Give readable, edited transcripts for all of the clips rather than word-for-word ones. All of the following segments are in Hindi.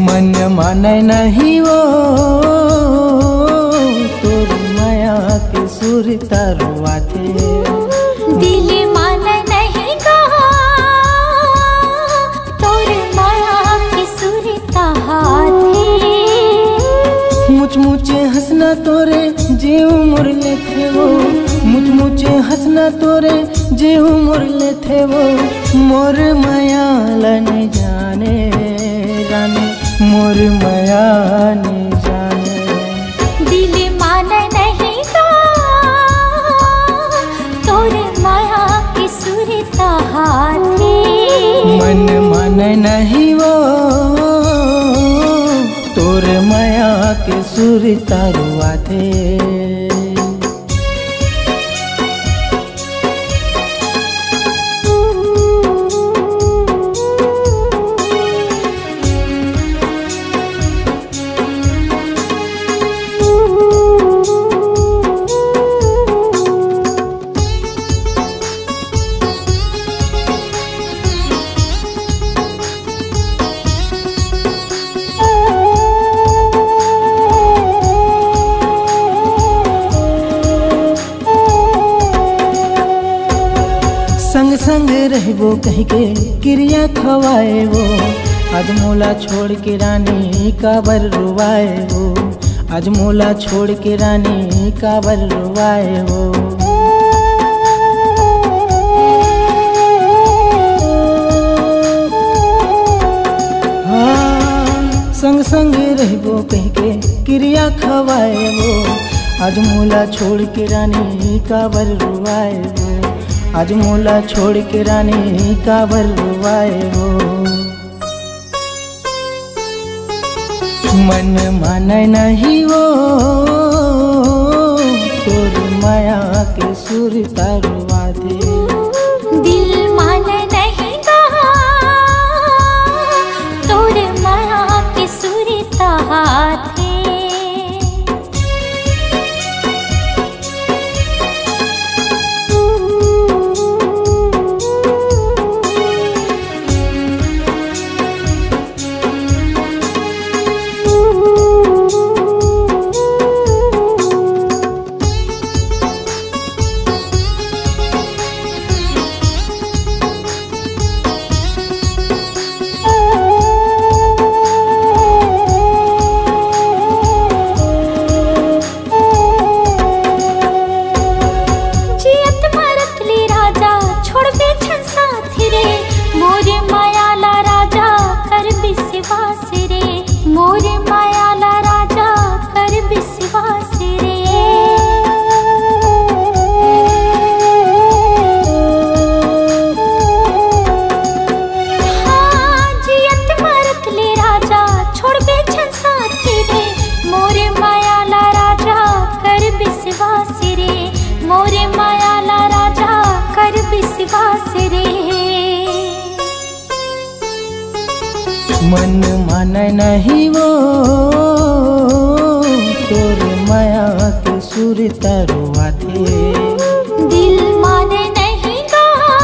मन माने नहीं वो तोर माया के सुर तरुआ थे। दिल माने नहीं कहा तोर माया के सुर थे। मुझ मुझे हंसना तोरे जीव मुरले थे वो, मुझ मुझे हंसना तोरे जीव मुरले थे वो। मोर माया लने जाने रानी, मोर माया ने जाने। दिल माने नहीं का तोर माया की सुरता थे। मन माने नहीं वो तोर माया के सुर तरुआ थे। संग संग रहबो कह के क्रिया खवाए वो, आज मोला छोड़ के रानी काबर रुवाए वो। आज मोला छोड़ के रानी काबर रुवाए वो। हाँ संग संग रहबो कह के क्रिया खवाए वो, आज मोला छोड़ के रानी काबर रुवाए वो। आज मोला छोड़ के रानी काबर रुवाए वो। मन माने नहीं वो तोर माया के सुर तरुआ थे। दिल माने नहीं कहा तोर माया की सुरता थे। मोर मायाला राजा कर विश्वास रे। हाँ जियत मरत ले राजा छोड़ बेछन साथी रे। मोर मायाला राजा कर विश्वास रे। मोर मायाला राजा कर विश्वास रे। मन माने नहीं वो तोर माया के सुर तरुआ थे। दिल माने नहीं कहा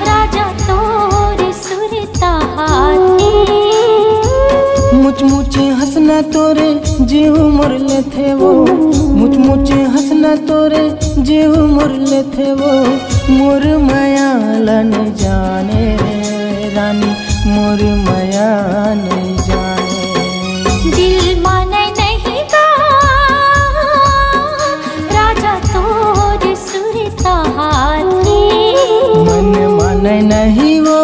राजा तोर सुरता थे। मुझ मुझे हंसना तोरे जीव मुरले थे वो, मुझ मुझे हंसना तोरे जीव मुरले थे वो। मोर माया लन जाने रानी, मोर माया नहीं जाने। दिल माने नहीं कहा राजा तोर सुरता थे। मन माने नहीं वो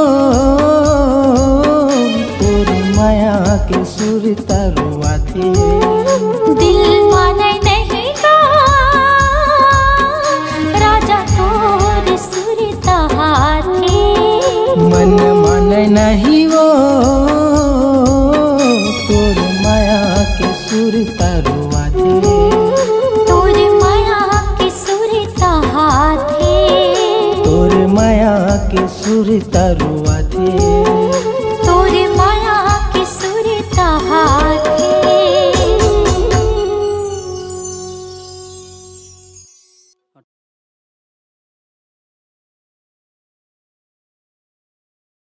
तोर माया के सुर तरुआ थे। दिल माने नहीं कहा राजा तोर सुरता थे। मन माने नहीं वो तोर माया के सुर तरुआ थे। तोर माया के सुरता थे। तोर माया के सुर तरुआ थे।